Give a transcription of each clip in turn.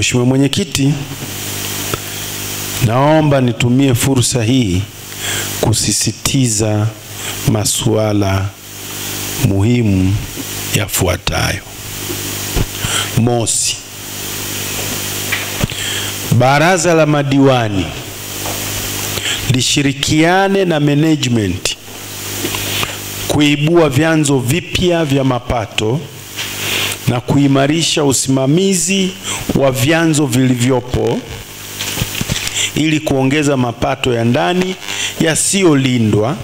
Mheshimiwa Mwenyekiti, naomba nitumie fursa hii kusisitiza masuala muhimu yafuatayo. Mosi, baraza la madiwani lishirikiane na management kuibua vyanzo vipya vya mapato na kuimarisha usimamizi wa vyanzo vilivyopo ili kuongeza mapato ya ndani yasiyolindwa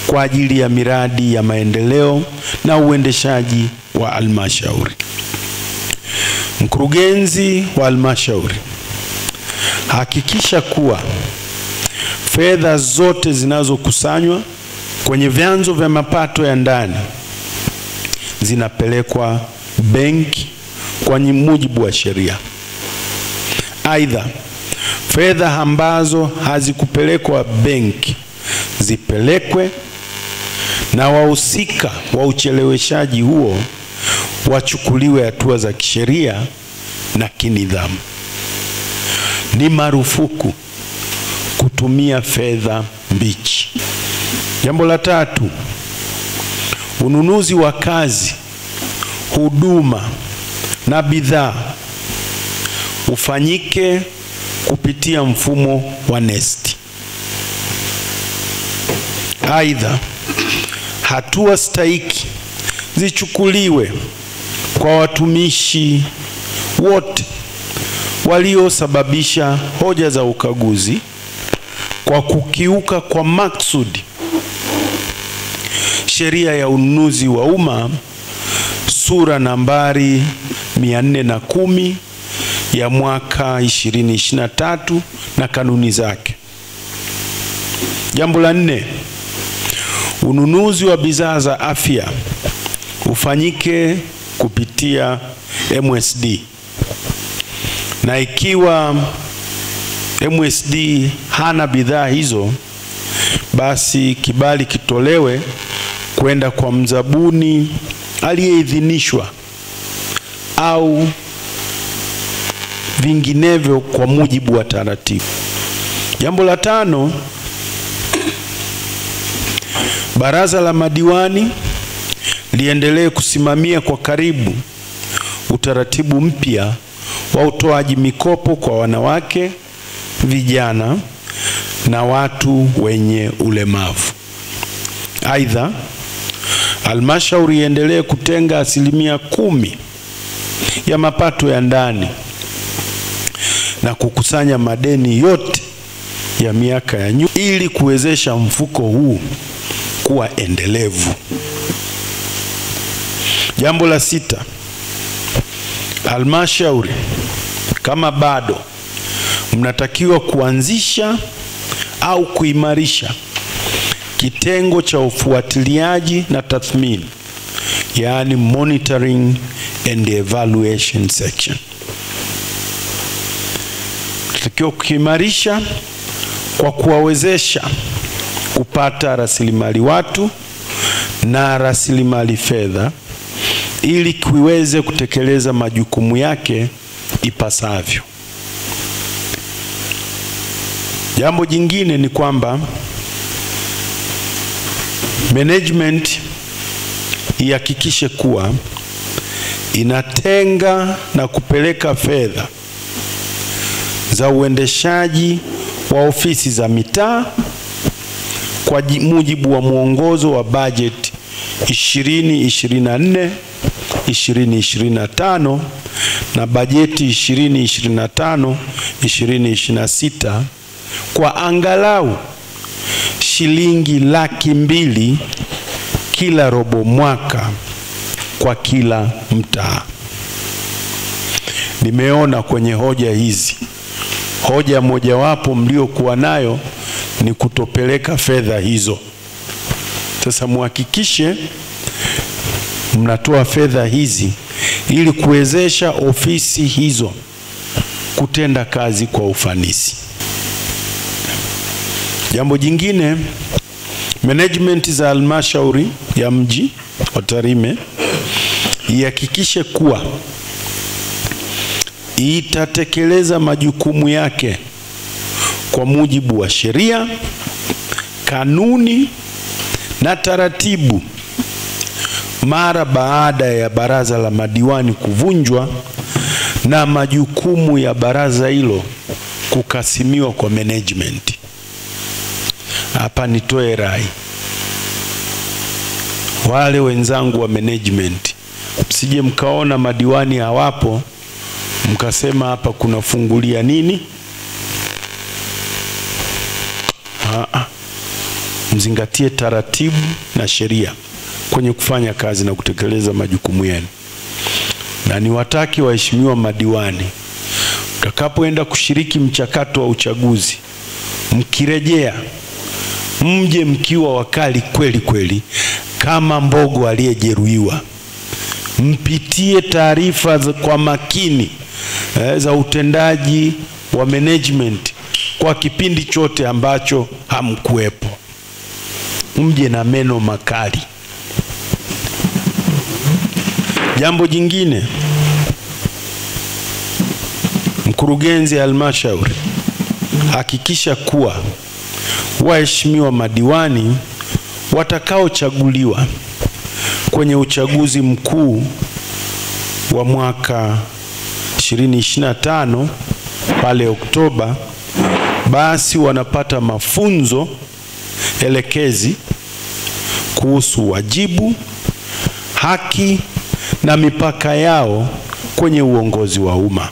kwa ajili ya miradi ya maendeleo na uendeshaji wa halmashauri. Mkurugenzi wa halmashauri, hakikisha kuwa fedha zote zinazokusanywa kwenye vyanzo vya mapato ya ndani zinapelekwa benki kwa mujibu wa sheria. Aidha, fedha ambazo hazikupelekwa benki zipelekwe na wahusika wa ucheleweshaji huo wachukuliwe hatua za kisheria na kinidhamu. Ni marufuku kutumia fedha mbichi. Jambo la tatu, ununuzi wa kazi, huduma na bidhaa ufanyike kupitia mfumo wa NeST. Aidha, hatua stahiki zichukuliwe kwa watumishi wote waliosababisha hoja za ukaguzi kwa kukiuka kwa maksudi sheria ya ununuzi wa umma sura nambari 410 ya mwaka 2023 na kanuni zake. Jambo la 4, ununuzi wa bidhaa za afya ufanyike kupitia MSD, na ikiwa MSD hana bidhaa hizo, basi kibali kitolewe kwenda kwa mzabuni aliyeidhinishwa au vinginevyo kwa mujibu wa taratibu. Jambo la 5, baraza la madiwani liendelee kusimamia kwa karibu utaratibu mpya wa utoaji mikopo kwa wanawake, vijana na watu wenye ulemavu. Aidha, halmashauri iendelee kutenga 10% ya mapato ya ndani na kukusanya madeni yote ya miaka ya nyuma ili kuwezesha mfuko huu kuwa endelevu. Jambo la 6, halmashauri kama bado mnatakiwa kuanzisha au kuimarisha kitengo cha ufuatiliaji na tathmini, yaani monitoring and evaluation section. Tunatakiwa kuimarisha kwa kuwawezesha kupata rasilimali watu na rasilimali fedha ili kiweze kutekeleza majukumu yake ipasavyo. Jambo jingine ni kwamba management ihakikishe kuwa inatenga na kupeleka fedha za uendeshaji wa ofisi za mitaa kwa mujibu wa mwongozo wa budget 2024 2025 na bajeti 2025 2026 kwa angalau shilingi 200,000 kila robo mwaka kwa kila mtaa. Nimeona kwenye hoja hizi, hoja mojawapo mliokuwa nayo ni kutopeleka fedha hizo. Sasa muhakikishe mnatoa fedha hizi ili kuwezesha ofisi hizo kutenda kazi kwa ufanisi. Jambo jingine, management za halmashauri ya mji wa Tarime ihakikishe kuwa itatekeleza majukumu yake kwa mujibu wa sheria, kanuni na taratibu mara baada ya baraza la madiwani kuvunjwa na majukumu ya baraza hilo kukasimiwa kwa management. Hapa nitoe rai wale wenzangu wa management, msije mkaona madiwani hawapo mkasema hapa kuna fungulia nini. Mzingatie taratibu na sheria kwenye kufanya kazi na kutekeleza majukumu yenu. Na niwataki waheshimiwa madiwani, mtakapoenda kushiriki mchakato wa uchaguzi, mkirejea mje mkiwa wakali kweli kweli kama mbogo aliyejeruhiwa. Mpitie taarifa kwa makini za utendaji wa management kwa kipindi chote ambacho hamkuwepo. Mje na meno makali. Jambo jingine, mkurugenzi halmashauri, hakikisha kuwa waheshimiwa madiwani watakaochaguliwa kwenye uchaguzi mkuu wa mwaka 2025 pale Oktoba, basi wanapata mafunzo elekezi kuhusu wajibu, haki na mipaka yao kwenye uongozi wa umma.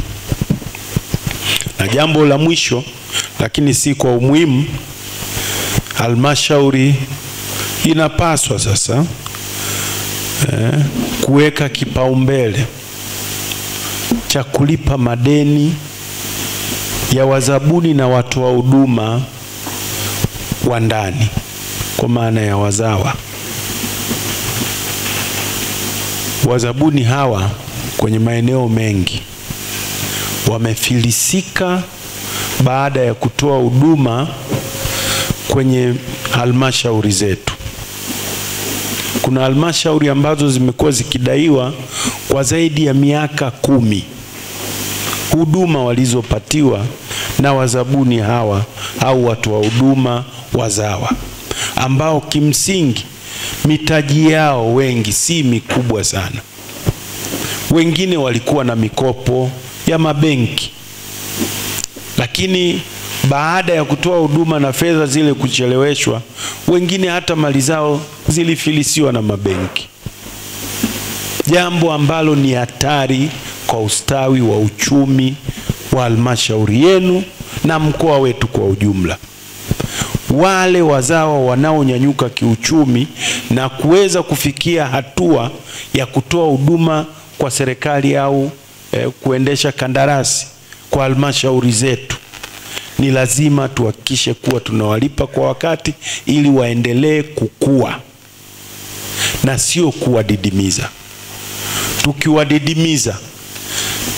Na jambo la mwisho lakini si kwa umuhimu, halmashauri inapaswa sasa kuweka kipaumbele cha kulipa madeni ya wazabuni na watoa huduma wa ndani, kwa maana ya wazawa. Wazabuni hawa kwenye maeneo mengi wamefilisika baada ya kutoa huduma kwenye halmashauri zetu. Kuna halmashauri ambazo zimekuwa zikidaiwa kwa zaidi ya miaka 10 huduma walizopatiwa na wazabuni hawa au watu wa huduma wazawa, ambao kimsingi mitaji yao wengi si mikubwa sana. Wengine walikuwa na mikopo ya mabenki, lakini baada ya kutoa huduma na fedha zile kucheleweshwa, wengine hata mali zao zilifilisiwa na mabenki. Jambo ambalo ni hatari kwa ustawi wa uchumi wa halmashauri yenu na mkoa wetu kwa ujumla. Wale wazawa wanaonyanyuka kiuchumi na kuweza kufikia hatua ya kutoa huduma kwa serikali au kuendesha kandarasi kwa halmashauri zetu, ni lazima tuhakikishe kuwa tunawalipa kwa wakati ili waendelee kukua na sio kuwadidimiza. Tukiwadidimiza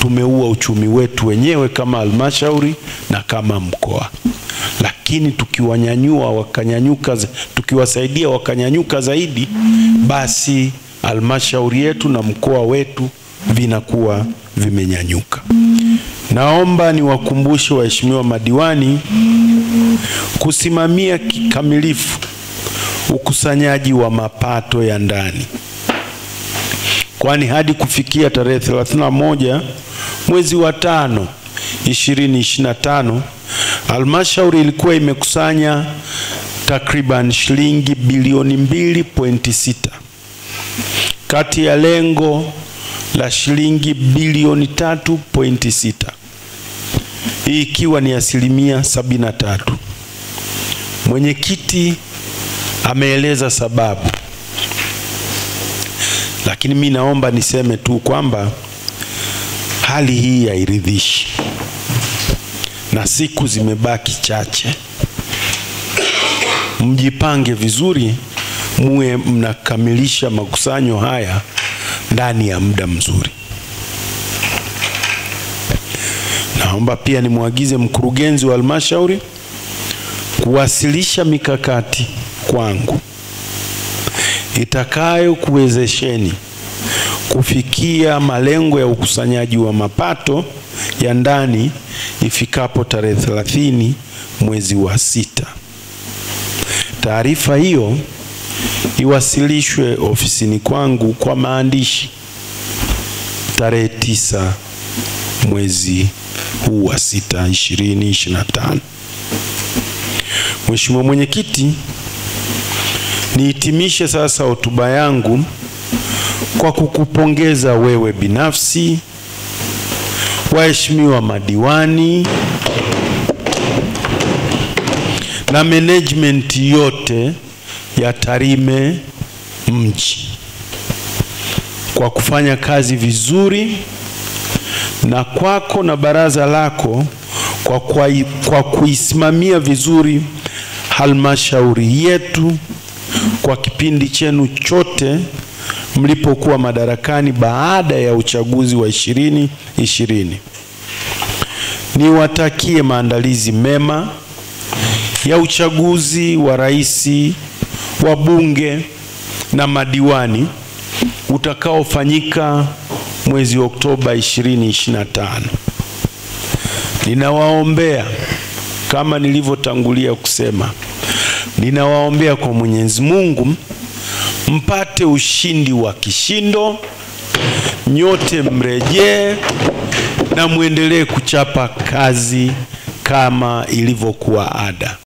tumeua uchumi wetu wenyewe kama halmashauri na kama mkoa. Lakini tukiwanyanyua wakanyanyuka, tukiwasaidia wakanyanyuka zaidi, basi halmashauri yetu na mkoa wetu vinakuwa vimenyanyuka. Naomba niwakumbushe waheshimiwa madiwani kusimamia kikamilifu ukusanyaji wa mapato ya ndani, kwani hadi kufikia tarehe 31 mwezi wa 5 2025 halmashauri ilikuwa imekusanya takriban shilingi bilioni 2.6 kati ya lengo la shilingi bilioni 3.6, hii ikiwa ni 73%. Mwenyekiti ameeleza sababu, lakini mimi naomba niseme tu kwamba hali hii hairidhishi na siku zimebaki chache. Mjipange vizuri, muwe mnakamilisha makusanyo haya ndani ya muda mzuri. Naomba pia nimwagize mkurugenzi wa halmashauri kuwasilisha mikakati kwangu itakayo kuwezesheni kufikia malengo ya ukusanyaji wa mapato ya ndani ifikapo tarehe 30 mwezi wa 6. Taarifa hiyo iwasilishwe ofisini kwangu kwa maandishi tarehe 9 mwezi huu wa 6 2025. Mheshimiwa Mwenyekiti, nihitimishe sasa hotuba yangu kwa kukupongeza wewe binafsi, waheshimiwa madiwani na management yote ya Tarime mji kwa kufanya kazi vizuri, na kwako na baraza lako kwa kuisimamia vizuri halmashauri yetu kwa kipindi chenu chote mlipokuwa madarakani baada ya uchaguzi wa 2020. Niwatakie maandalizi mema ya uchaguzi wa rais, wa bunge na madiwani utakaofanyika mwezi Oktoba 2025. Ninawaombea, kama nilivyotangulia kusema, ninawaombea kwa Mwenyezi Mungu mpate ushindi wa kishindo, nyote mrejee na muendelee kuchapa kazi kama ilivyokuwa ada.